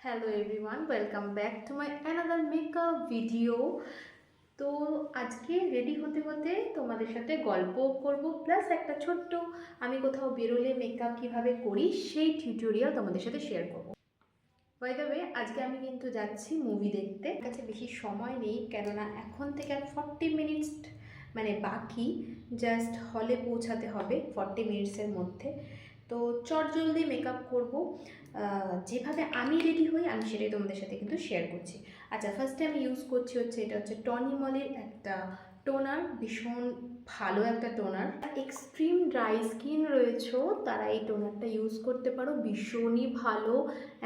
Hello everyone, welcome back to my another makeup video. তো আজকে ready হতে হতে তোমাদের সাথে গল্প করব, প্লাস একটা ছোট্ট আমি কোথাও বেরোলে মেকআপ কিভাবে করি সেই টিউটোরিয়াল তোমাদের সাথে শেয়ার করব। বাই দ্য ওয়ে, আজকে আমি কিন্তু যাচ্ছি মুভি দেখতে। কাছে বেশি সময় নেই, কেননা এখন থেকে আর 40 মিনিটস মানে বাকি, জাস্ট হলে পৌঁছাতে হবে 40 মিনিটসের মধ্যে। তো চটজলদি মেকআপ করব, যেভাবে আমি রেডি হই আমি সেটাই তোমাদের সাথে কিন্তু শেয়ার করছি। আচ্ছা, ফার্স্টে আমি ইউজ করছি এটা হচ্ছে টনিমলের একটা টোনার, ভীষণ ভালো একটা টোনার। এক্সট্রিম ড্রাই স্কিন রয়েছে তারা এই টোনারটা ইউজ করতে পারো, ভীষণই ভালো।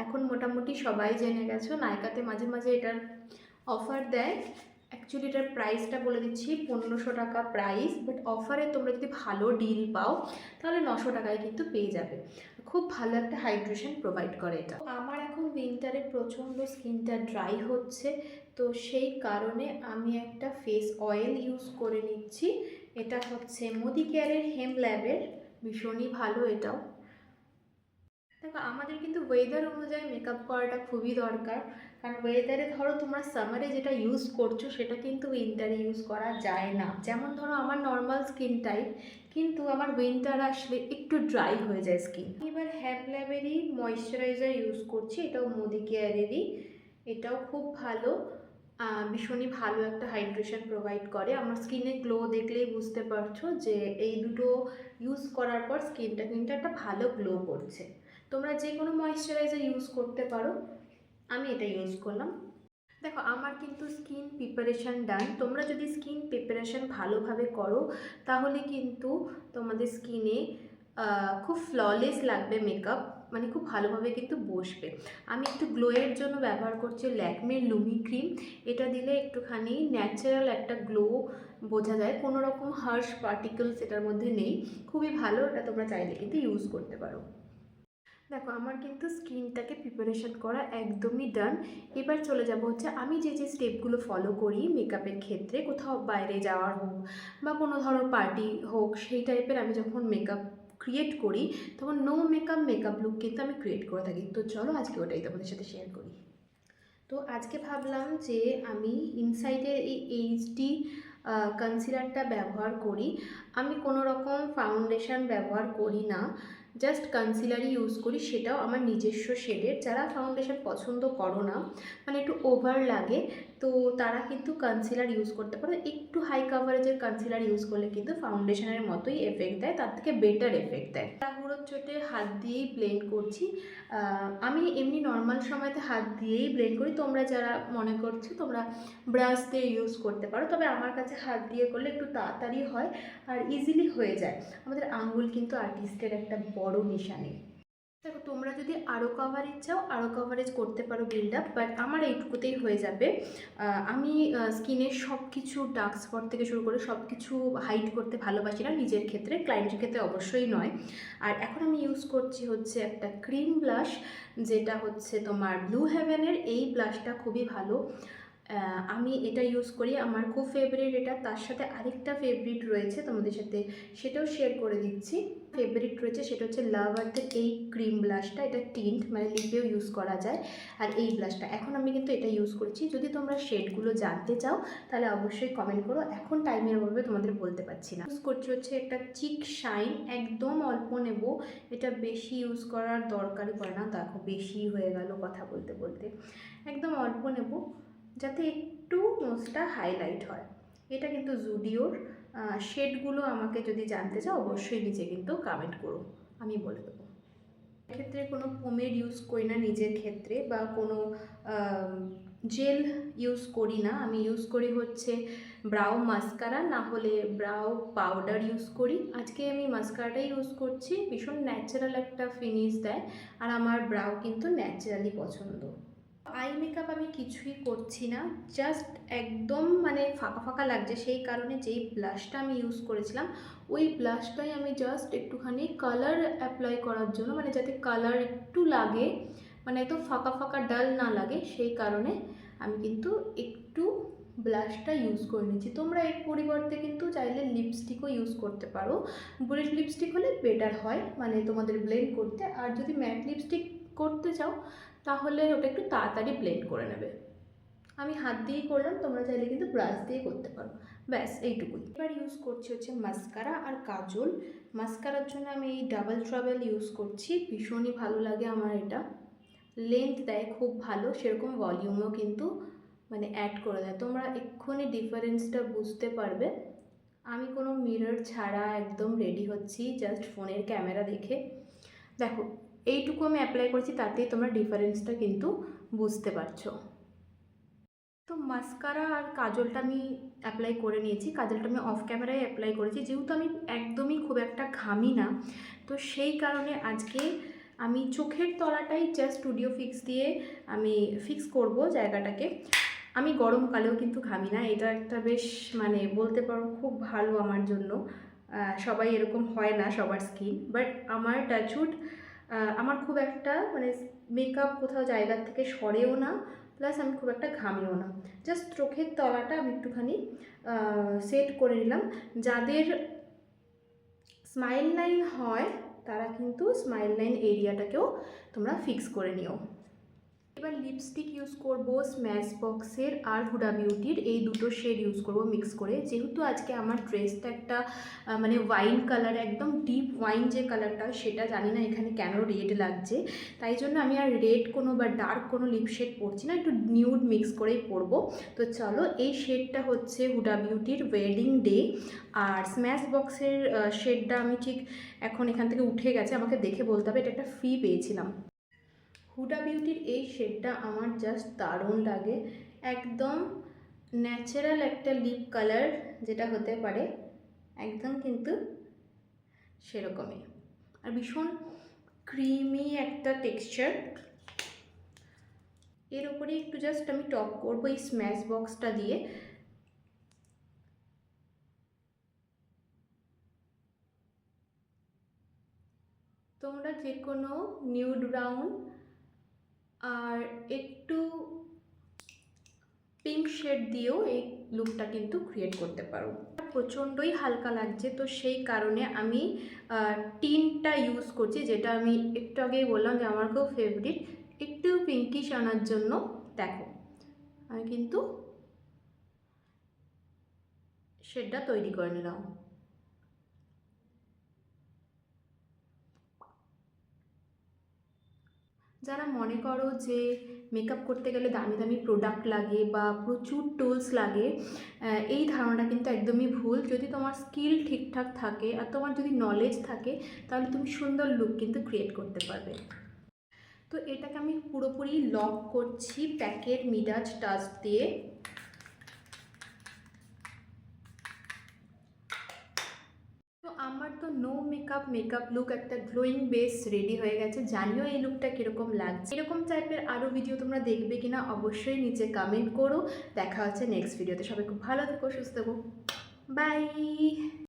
এখন মোটামুটি সবাই জেনে গেছো, নাইকাতে মাঝে মাঝে এটার অফার দেয়। অ্যাকচুয়ালি এটার প্রাইসটা বলে দিচ্ছি, 1500 টাকা প্রাইস, বাট অফারে তোমরা যদি ভালো ডিল পাও তাহলে 900 টাকায় কিন্তু পেয়ে যাবে। খুব ভালো একটা হাইড্রেশন প্রোভাইড করে এটা। আমার এখন উইন্টারে প্রচণ্ড স্কিনটা ড্রাই হচ্ছে, তো সেই কারণে আমি একটা ফেস অয়েল ইউজ করে নিচ্ছি। এটা হচ্ছে মোদি কেয়ারের হেম ল্যাবের, ভীষণই ভালো এটাও। দেখো, আমাদের কিন্তু ওয়েদার অনুযায়ী মেকআপ করাটা খুবই দরকার, কারণ ওয়েদারে ধরো তোমরা সামারে যেটা ইউজ করছো সেটা কিন্তু উইন্টারে ইউজ করা যায় না। যেমন ধরো আমার নর্মাল স্কিন টাইপ, কিন্তু আমার উইন্টার আসলে একটু ড্রাই হয়ে যায় স্কিন। এবার হ্যাপ ল্যাবেরই ময়শ্চারাইজার ইউজ করছি, এটাও মোদি কেয়ারেরই। এটাও খুব ভালো, ভীষণই ভালো একটা হাইড্রেশন প্রোভাইড করে। আমার স্কিনে গ্লো দেখলেই বুঝতে পারছো যে এই দুটো ইউজ করার পর স্কিনটা কিন্তু একটা ভালো গ্লো করছে। তোমরা যে কোনো ময়শ্চারাইজার ইউজ করতে পারো, আমি এটা ইউজ করলাম। দেখো, আমার কিন্তু স্কিন প্রিপারেশান ডান। তোমরা যদি স্কিন প্রিপারেশান ভালোভাবে করো তাহলে কিন্তু তোমাদের স্কিনে খুব ফ্ললেস লাগবে মেকআপ, মানে খুব ভালোভাবে কিন্তু বসবে। আমি একটু গ্লোয়ের জন্য ব্যবহার করছি ল্যাকমের লুমি ক্রিম। এটা দিলে একটুখানি ন্যাচারাল একটা গ্লো বোঝা যায়, কোনো রকম হার্শ পার্টিকেলস এটার মধ্যে নেই। খুবই ভালো, এটা তোমরা চাইলে কিন্তু ইউজ করতে পারো। দেখো, আমার কিন্তু স্কিনটাকে প্রিপারেশন করা একদমই ডান। এবার চলে যাব হচ্ছে আমি যে যে স্টেপগুলো ফলো করি মেকআপের ক্ষেত্রে, কোথাও বাইরে যাওয়ার হোক বা কোনো ধরো পার্টি হোক, সেই টাইপের আমি যখন মেকআপ ক্রিয়েট করি তখন নো মেকআপ লুক কিন্তু আমি ক্রিয়েট করে থাকি। তো চলো আজকে ওটাই তোমাদের সাথে শেয়ার করি। তো আজকে ভাবলাম যে আমি ইনসাইডের এই এইচডি কনসিলারটা ব্যবহার করি। আমি কোনো রকম ফাউন্ডেশন ব্যবহার করি না, জাস্ট কনসিলারই ইউজ করি, সেটাও আমার নিজস্ব শেডের। যারা ফাউন্ডেশন পছন্দ করো না, মানে একটু ওভার লাগে, তো তারা কিন্তু কনসিলার ইউজ করতে পারো। একটু হাই কাভারেজের কনসিলার ইউজ করলে কিন্তু ফাউন্ডেশনের মতোই এফেক্ট দেয়, তার থেকে বেটার এফেক্ট দেয়। তাড়াহুড়োর চোটে হাত দিয়েই ব্লেন্ড করছি। আমি এমনি নর্মাল সময়তে হাত দিয়েই ব্লেন্ড করি। তোমরা যারা মনে করছো তোমরা ব্রাশ দিয়ে ইউজ করতে পারো, তবে আমার কাছে হাত দিয়ে করলে একটু তাড়াতাড়ি হয় আর ইজিলি হয়ে যায়। আমাদের আঙ্গুল কিন্তু আর্টিস্টের একটা বড় নিশানি। দেখো, তোমরা যদি আরও কভারেজ চাও আরও কভারেজ করতে পারো বিল্ড আপ, বাট আমার এইটুকুতেই হয়ে যাবে। আমি স্কিনের সব কিছু ডার্ক স্পট থেকে শুরু করে সব কিছু হাইড করতে ভালোবাসি না, নিজের ক্ষেত্রে, ক্লায়েন্টের ক্ষেত্রে অবশ্যই নয়। আর এখন আমি ইউজ করছি হচ্ছে একটা ক্রিম ব্লাশ, যেটা হচ্ছে তোমার ব্লু হেভেনের। এই ব্লাশটা খুবই ভালো, আমি এটা ইউজ করি, আমার খুব ফেভারিট এটা। তার সাথে আরেকটা ফেভারিট রয়েছে তোমাদের সাথে, সেটাও শেয়ার করে দিচ্ছি। ফেভারিট রয়েছে সেটা হচ্ছে লাভ আর্থের এই ক্রিম ব্লাশটা। এটা টিন্ট, মানে লিপেও ইউজ করা যায়। আর এই ব্লাশটা এখন আমি কিন্তু এটা ইউজ করছি। যদি তোমরা শেডগুলো জানতে চাও তাহলে অবশ্যই কমেন্ট করো, এখন টাইমের অভাবে তোমাদের বলতে পারছি না। ইউজ করছি হচ্ছে একটা চিক শাইন, একদম অল্প নেব, এটা বেশি ইউজ করার দরকারই পড়ে না। দেখো, বেশি হয়ে গেল কথা বলতে বলতে, একদম অল্প নেব যাতে একটু নোজটা হাইলাইট হয়। এটা কিন্তু জুডিওর। শেডগুলো আমাকে যদি জানতে চাও অবশ্যই নিচে কিন্তু কমেন্ট করো, আমি বলে দেবো। এক্ষেত্রে কোনো পোমেড ইউজ করি না নিজের ক্ষেত্রে, বা কোনো জেল ইউজ করি না। আমি ইউজ করি হচ্ছে ব্রাউ মাস্কারা, না হলে ব্রাউ পাউডার ইউজ করি। আজকে আমি মাস্কারাটাই ইউজ করছি, ভীষণ ন্যাচারাল একটা ফিনিশ দেয়, আর আমার ব্রাউ কিন্তু ন্যাচারালি পছন্দ। আই মেকআপ আমি কিছুই করছি না, জাস্ট একদম মানে ফাঁকা ফাঁকা লাগছে, সেই কারণে যেই ব্লাশটা আমি ইউজ করেছিলাম ওই ব্লাশটাই আমি জাস্ট একটুখানি কালার অ্যাপ্লাই করার জন্য, মানে যাতে কালার একটু লাগে, মানে এত ফাঁকা ফাঁকা ডাল না লাগে, সেই কারণে আমি কিন্তু একটু ব্লাশটা ইউজ করে নিচ্ছি। তোমরা এর পরিবর্তে কিন্তু চাইলে লিপস্টিকও ইউজ করতে পারো। বুলেট লিপস্টিক হলে বেটার হয়, মানে তোমাদের ব্লেন্ড করতে। আর যদি ম্যাট লিপস্টিক করতে চাও তাহলে ওটা একটু তাড়াতাড়ি ব্লেন্ড করে নেবে। আমি হাত দিয়েই করলাম, তোমরা চাইলে কিন্তু ব্রাশ দিয়ে করতে পারো। ব্যাস এইটুকুই। এবার ইউজ করছি হচ্ছে মাস্কারা আর কাজল। মাস্কারার জন্য আমি এই ডাবল ট্রাভেল ইউজ করছি, ভীষণই ভালো লাগে আমার এটা। লেন্থ দেয় খুব ভালো, সেরকম ভলিউমও কিন্তু মানে অ্যাড করে দেয়, তোমরা এক্ষুনি ডিফারেন্সটা বুঝতে পারবে। আমি কোনো মিরর ছাড়া একদম রেডি হচ্ছি জাস্ট ফোনের ক্যামেরা দেখে। দেখো এইটুকু আমি অ্যাপ্লাই করছি, তাতেই তোমরা ডিফারেন্সটা কিন্তু বুঝতে পারছো। তো মাস্কারা আর কাজলটা আমি অ্যাপ্লাই করে নিয়েছি, কাজলটা আমি অফ ক্যামেরায় অ্যাপ্লাই করেছি, যেহেতু আমি একদমই খুব একটা ঘামি না, তো সেই কারণে আজকে আমি চোখের তলাটাই জাস্ট স্টুডিও ফিক্স দিয়ে আমি ফিক্স করব জায়গাটাকে। আমি গরমকালেও কিন্তু ঘামি না, এটা একটা বেশ মানে বলতে পারো খুব ভালো আমার জন্য। সবাই এরকম হয় না, সবার স্কিন, বাট আমার টাচউড আমার খুব একটা মানে মেকআপ কোথাও জায়গার থেকে সরেও না, প্লাস আমি খুব একটা ঘামিও না। জাস্ট চোখের তলাটা আমি একটুখানি সেট করে নিলাম। যাদের স্মাইল লাইন হয় তারা কিন্তু স্মাইল লাইন এরিয়াটাকেও তোমরা ফিক্স করে নিও। এবার লিপস্টিক ইউজ করব স্ম্যাশ বক্সের আর হুডা বিউটির, এই দুটো শেড ইউজ করব মিক্স করে। যেহেতু আজকে আমার ড্রেসটা একটা মানে ওয়াইন কালার, একদম ডিপ ওয়াইন যে কালারটা, সেটা জানি না এখানে কেন রেড লাগছে, তাই জন্য আমি আর রেড কোনো বা ডার্ক কোনো লিপ শেড পরছি না, একটু নিউড মিক্স করেই পরবো। তো চলো, এই শেডটা হচ্ছে হুডা বিউটির ওয়েডিং ডে, আর স্ম্যাশ বক্সের শেডটা আমি ঠিক এখন এখান থেকে উঠে গেছে, আমাকে দেখে বলতে হবে, এটা একটা ফ্রি পেয়েছিলাম। হুডা বিউটির এই শেডটা আমার জাস্ট দারুণ লাগে, একদম ন্যাচারাল একটা লিপ কালার যেটা হতে পারে, একদম কিন্তু সেরকমই, আর ভীষণ ক্রিমি একটা টেক্সচার। এর উপরে একটু জাস্ট আমি টপ করবো এই স্ম্যাশ বক্সটা দিয়ে। তোমরা যে কোনো নিউড ব্রাউন আর একটু পিঙ্ক শেড দিয়েও এই লুকটা কিন্তু ক্রিয়েট করতে পারো। প্রচণ্ডই হালকা লাগছে, তো সেই কারণে আমি টিনটা ইউজ করছি, যেটা আমি একটু আগেই বললাম যে আমার খুব ফেভারিট, একটু পিঙ্কিশ আনার জন্য। দেখো আমি কিন্তু শেডটা তৈরি করে নিলাম। যারা মনে করো যে মেকআপ করতে গেলে দামি দামি প্রোডাক্ট লাগে বা প্রচুর টুলস লাগে, এই ধারণাটা কিন্তু একদমই ভুল। যদি তোমার স্কিল ঠিকঠাক থাকে আর তোমার যদি নলেজ থাকে, তাহলে তুমি সুন্দর লুক কিন্তু ক্রিয়েট করতে পারবে। তো এটাকে আমি পুরোপুরি লক করছি প্যাকেট মিডাজ টাচ দিয়ে। তো আমার তো নো মেকআপ লুক একটা গ্লোয়িং বেস রেডি হয়ে গেছে। জানিও এই লুকটা কীরকম লাগছে। এরকম টাইপের আরও ভিডিও তোমরা দেখবে কিনা অবশ্যই নিচে কমেন্ট করো। দেখা হচ্ছে নেক্সট ভিডিওতে। সবাই খুব ভালো থেকো, সুস্থ থেকো, বাই।